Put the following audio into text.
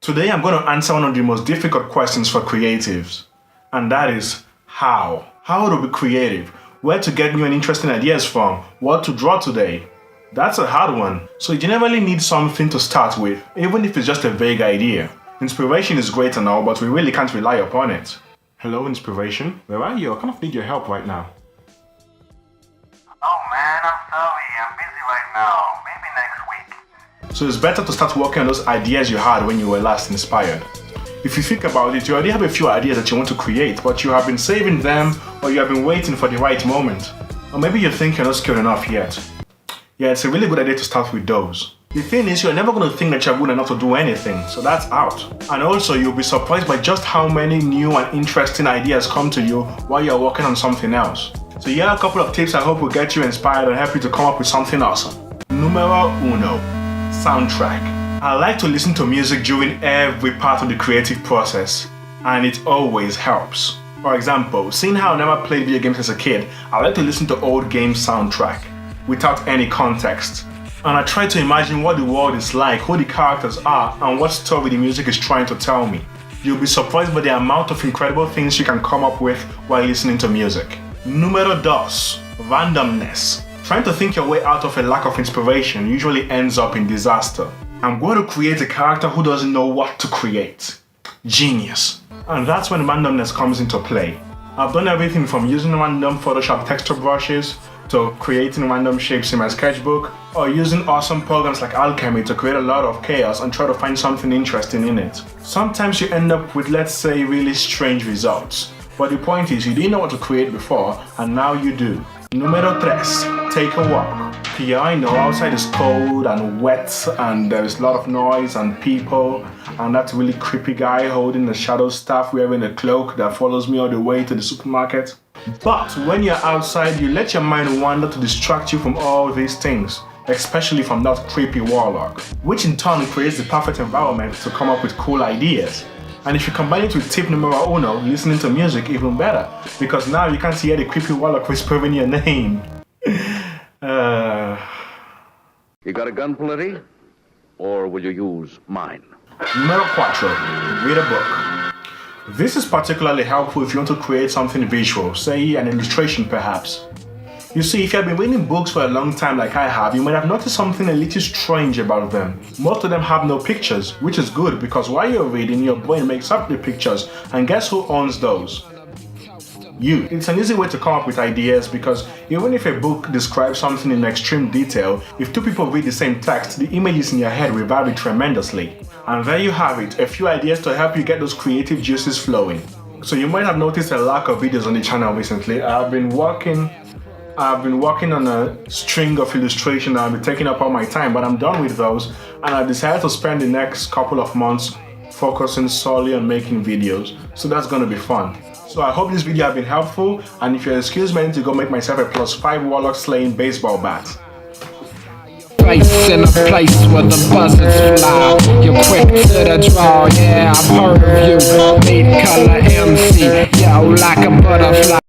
Today I'm going to answer one of the most difficult questions for creatives, and that is how? How to be creative? Where to get new and interesting ideas from? What to draw today? That's a hard one. So you generally need something to start with, even if it's just a vague idea. Inspiration is great and all, but we really can't rely upon it. Hello, inspiration? Where are you? I kind of need your help right now. Oh man, I'm sorry. I'm busy right now. Maybe next week. So it's better to start working on those ideas you had when you were last inspired. If you think about it, you already have a few ideas that you want to create, but you have been saving them or you have been waiting for the right moment. Or maybe you think you're not skilled enough yet. Yeah, it's a really good idea to start with those. The thing is, you're never going to think that you're good enough to do anything, so that's out. And also, you'll be surprised by just how many new and interesting ideas come to you while you're working on something else. So here are a couple of tips I hope will get you inspired and help you to come up with something awesome. Numero uno, soundtrack. I like to listen to music during every part of the creative process, and it always helps. For example, seeing how I never played video games as a kid, I like to listen to old game soundtrack without any context. And I try to imagine what the world is like, who the characters are, and what story the music is trying to tell me. You'll be surprised by the amount of incredible things you can come up with while listening to music. Numero dos, randomness. Trying to think your way out of a lack of inspiration usually ends up in disaster. I'm going to create a character who doesn't know what to create. Genius. And that's when randomness comes into play. I've done everything from using random Photoshop texture brushes to creating random shapes in my sketchbook, or using awesome programs like Alchemy to create a lot of chaos and try to find something interesting in it. Sometimes you end up with, let's say, really strange results. But the point is, you didn't know what to create before, and now you do. Numero tres, take a walk. Yeah, I know outside is cold and wet and there's a lot of noise and people and that really creepy guy holding the shadow staff wearing a cloak that follows me all the way to the supermarket. But when you're outside, you let your mind wander to distract you from all these things, especially from that creepy warlock, which in turn creates the perfect environment to come up with cool ideas. And if you combine it with tip numero uno, listening to music, even better, because now you can't hear the creepy warlock whispering your name. You got a gun, Paletti? Or will you use mine? Numero cuatro, read a book. This is particularly helpful if you want to create something visual, say an illustration perhaps. You see, if you have been reading books for a long time like I have, you might have noticed something a little strange about them. Most of them have no pictures, which is good because while you're reading, your brain makes up the pictures, and guess who owns those? You. It's an easy way to come up with ideas because even if a book describes something in extreme detail, if two people read the same text, the images in your head will vary tremendously. And there you have it, a few ideas to help you get those creative juices flowing. So you might have noticed a lack of videos on the channel recently. I've been working on a string of illustration that I've been taking up all my time, but I'm done with those, and I decided to spend the next couple of months focusing solely on making videos. So that's going to be fun. So I hope this video has been helpful, and if you'll excuse me, I need to go make myself a +5 warlock slaying baseball bat. Place in a place where the buzzards fly. You're quick to the draw, yeah, I've heard of you. Meat color MC, yo, like a butterfly.